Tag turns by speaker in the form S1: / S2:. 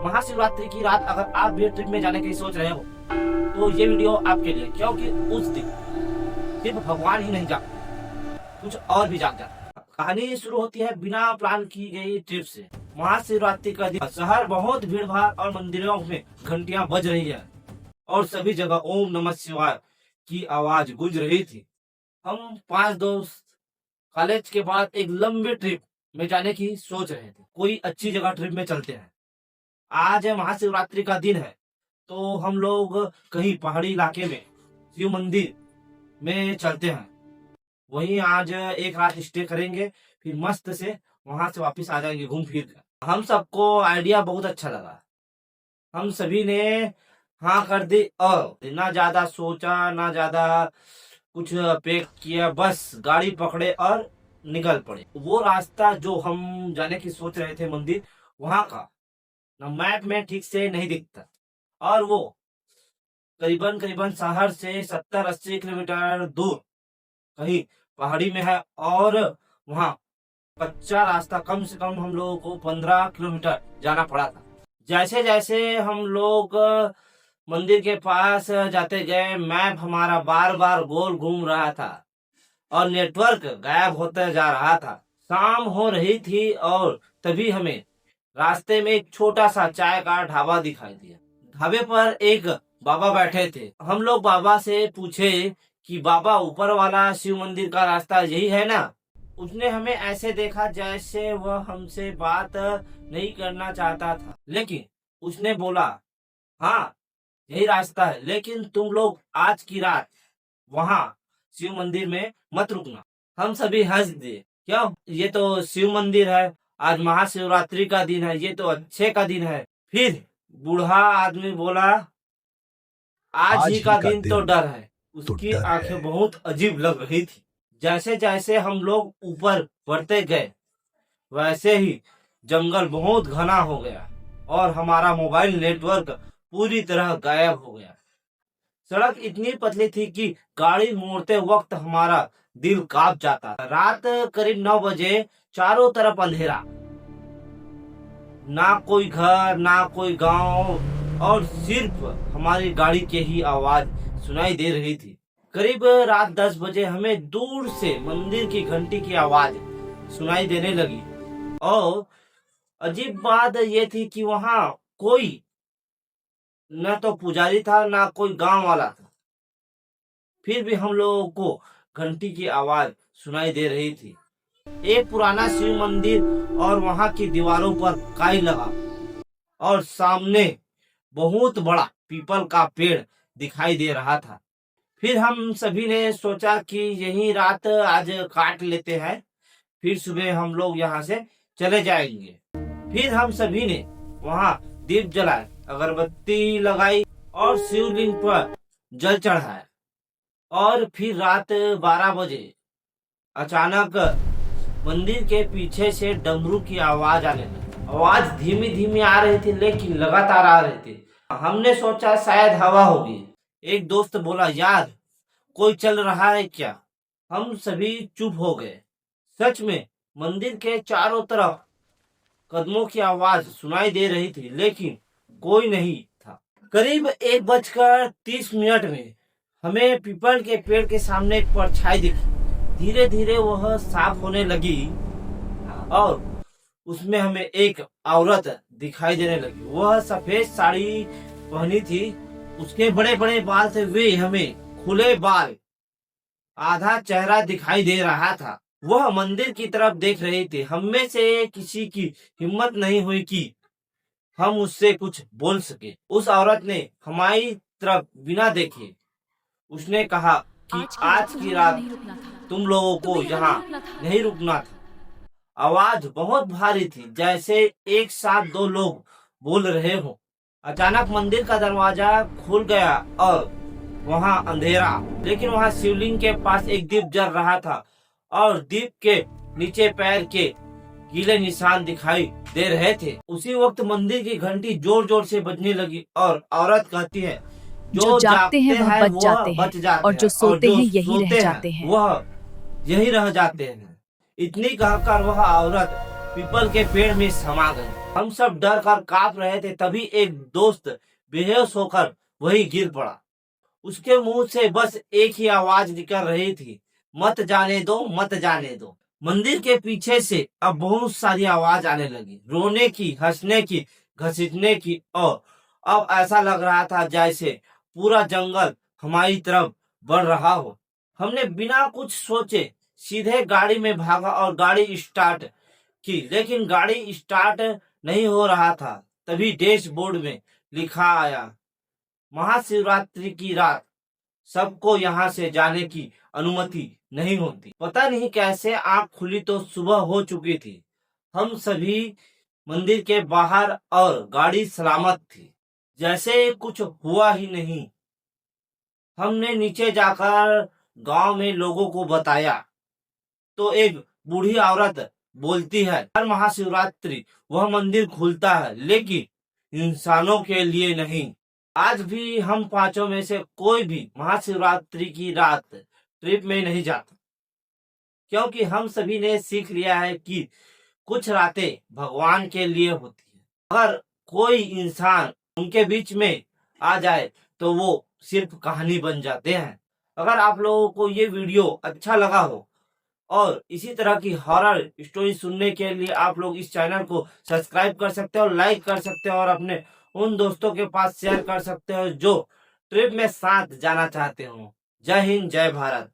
S1: महाशिवरात्रि की रात अगर आप भी ट्रिप में जाने की सोच रहे हो तो ये वीडियो आपके लिए, क्योंकि उस दिन सिर्फ भगवान ही नहीं जागते, कुछ और भी जाग जाते। कहानी शुरू होती है बिना प्लान की गई ट्रिप से। महाशिवरात्रि का दिन, शहर बहुत भीड़ भाड़ और मंदिरों में घंटियां बज रही है और सभी जगह ओम नमः शिवाय की आवाज गूंज रही थी। हम 5 दोस्त कॉलेज के बाद एक लंबी ट्रिप में जाने की सोच रहे थे। कोई अच्छी जगह ट्रिप में चलते हैं। आज महाशिवरात्रि का दिन है तो हम लोग कहीं पहाड़ी इलाके में शिव मंदिर में चलते हैं। वहीं आज एक रात स्टे करेंगे, फिर मस्त से वहां से वापस आ जाएंगे घूम फिर कर। हम सबको आइडिया बहुत अच्छा लगा। हम सभी ने हाँ कर दी और ना ज्यादा सोचा ना ज्यादा कुछ पैक किया, बस गाड़ी पकड़े और निकल पड़े। वो रास्ता जो हम जाने की सोच रहे थे मंदिर, वहां का ना मैप में ठीक से नहीं दिखता और वो करीबन करीबन शहर से 70-80 किलोमीटर दूर कहीं पहाड़ी में है और वहाँ कच्चा रास्ता, कम से कम हम लोगों को 15 किलोमीटर जाना पड़ा था। जैसे जैसे हम लोग मंदिर के पास जाते गए, मैप हमारा बार बार गोल घूम रहा था और नेटवर्क गायब होता जा रहा था। शाम हो रही थी और तभी हमें रास्ते में एक छोटा सा चाय का ढाबा दिखाई दिया। ढाबे पर एक बाबा बैठे थे। हम लोग बाबा से पूछे कि बाबा, ऊपर वाला शिव मंदिर का रास्ता यही है ना? उसने हमें ऐसे देखा जैसे वह हमसे बात नहीं करना चाहता था, लेकिन उसने बोला, हाँ यही रास्ता है, लेकिन तुम लोग आज की रात वहाँ शिव मंदिर में मत रुकना। हम सभी हंस दिए। क्यों? ये तो शिव मंदिर है, आज महाशिवरात्रि का दिन है, ये तो अच्छे का दिन है। फिर बूढ़ा आदमी बोला, आज ही का दिन तो डर है। उसकी आंखें बहुत अजीब लग रही थी। जैसे जैसे हम लोग ऊपर बढ़ते गए वैसे ही जंगल बहुत घना हो गया और हमारा मोबाइल नेटवर्क पूरी तरह गायब हो गया। सड़क इतनी पतली थी कि गाड़ी मोड़ते वक्त हमारा दिल कांप जाता। रात करीब 9 बजे, चारों तरफ अंधेरा, ना कोई घर ना कोई गांव और सिर्फ हमारी गाड़ी की ही आवाज सुनाई दे रही थी। करीब रात 10 बजे हमें दूर से मंदिर की घंटी की आवाज सुनाई देने लगी और अजीब बात यह थी कि वहां कोई न तो पुजारी था ना कोई गांव वाला था। फिर भी हम लोगों को घंटी की आवाज सुनाई दे रही थी। एक पुराना शिव मंदिर और वहां की दीवारों पर काई लगा और सामने बहुत बड़ा पीपल का पेड़ दिखाई दे रहा था। फिर हम सभी ने सोचा कि यही रात आज काट लेते हैं, फिर सुबह हम लोग यहाँ से चले जाएंगे। फिर हम सभी ने वहाँ दीप जलाए, अगरबत्ती लगाई और शिवलिंग पर जल चढ़ाया। और फिर रात 12 बजे अचानक मंदिर के पीछे से डमरू की आवाज आने लगी। आवाज धीमी धीमी आ रही थी लेकिन लगातार आ रही थी। हमने सोचा शायद हवा होगी। एक दोस्त बोला, यार कोई चल रहा है क्या? हम सभी चुप हो गए। सच में मंदिर के चारों तरफ कदमों की आवाज सुनाई दे रही थी लेकिन कोई नहीं था। करीब 1:30 में हमें पीपल के पेड़ के सामने एक परछाई दिखी। धीरे धीरे वह साफ होने लगी और उसमें हमें एक औरत दिखाई देने लगी। वह सफेद साड़ी पहनी थी, उसके बड़े बड़े बाल थे, वे हमें खुले बाल, आधा चेहरा दिखाई दे रहा था। वह मंदिर की तरफ देख रही थी। हम में से किसी की हिम्मत नहीं हुई कि हम उससे कुछ बोल सके। उस औरत ने हमारी तरफ बिना देखे उसने कहा कि आज की रात तुम लोगों को यहाँ नहीं रुकना था। आवाज बहुत भारी थी, जैसे एक साथ 2 लोग बोल रहे हो। अचानक मंदिर का दरवाजा खुल गया और वहाँ अंधेरा, लेकिन वहाँ शिवलिंग के पास एक दीप जल रहा था और दीप के नीचे पैर के गीले निशान दिखाई दे रहे थे। उसी वक्त मंदिर की घंटी जोर जोर से बजने लगी और औरत कहती है,
S2: जो जागते हैं वह बच जाते हैं और जो सोते हैं यही रह जाते हैं।
S1: वह यही रह जाते हैं। इतनी कहकर वह औरत पीपल के पेड़ में समा गई। हम सब डर कर कांप रहे थे, तभी एक दोस्त बेहोश होकर वही गिर पड़ा। उसके मुंह से बस एक ही आवाज निकल रही थी, मत जाने दो, मत जाने दो। मंदिर के पीछे से अब बहुत सारी आवाज आने लगी, रोने की, हंसने की, घसीटने की, और अब ऐसा लग रहा था जैसे पूरा जंगल हमारी तरफ बढ़ रहा हो। हमने बिना कुछ सोचे सीधे गाड़ी में भागा और गाड़ी स्टार्ट की, लेकिन गाड़ी स्टार्ट नहीं हो रहा था। तभी डैशबोर्ड में लिखा आया, महाशिवरात्रि की रात सबको यहाँ से जाने की अनुमति नहीं होती। पता नहीं कैसे आंख खुली तो सुबह हो चुकी थी। हम सभी मंदिर के बाहर और गाड़ी सलामत थी, जैसे कुछ हुआ ही नहीं। हमने नीचे जाकर गांव में लोगों को बताया तो एक बूढ़ी औरत बोलती है, हर महाशिवरात्रि वह मंदिर खुलता है, लेकिन इंसानों के लिए नहीं। आज भी हम पांचों में से कोई भी महाशिवरात्रि की रात ट्रिप में नहीं जाता, क्योंकि हम सभी ने सीख लिया है कि कुछ रातें भगवान के लिए होती है। अगर कोई इंसान उनके बीच में आ जाए तो वो सिर्फ कहानी बन जाते हैं। अगर आप लोगों को ये वीडियो अच्छा लगा हो और इसी तरह की हॉरर स्टोरी सुनने के लिए आप लोग इस चैनल को सब्सक्राइब कर सकते हो, लाइक कर सकते हो और अपने उन दोस्तों के पास शेयर कर सकते हो जो ट्रिप में साथ जाना चाहते हो। जय हिंद, जय भारत।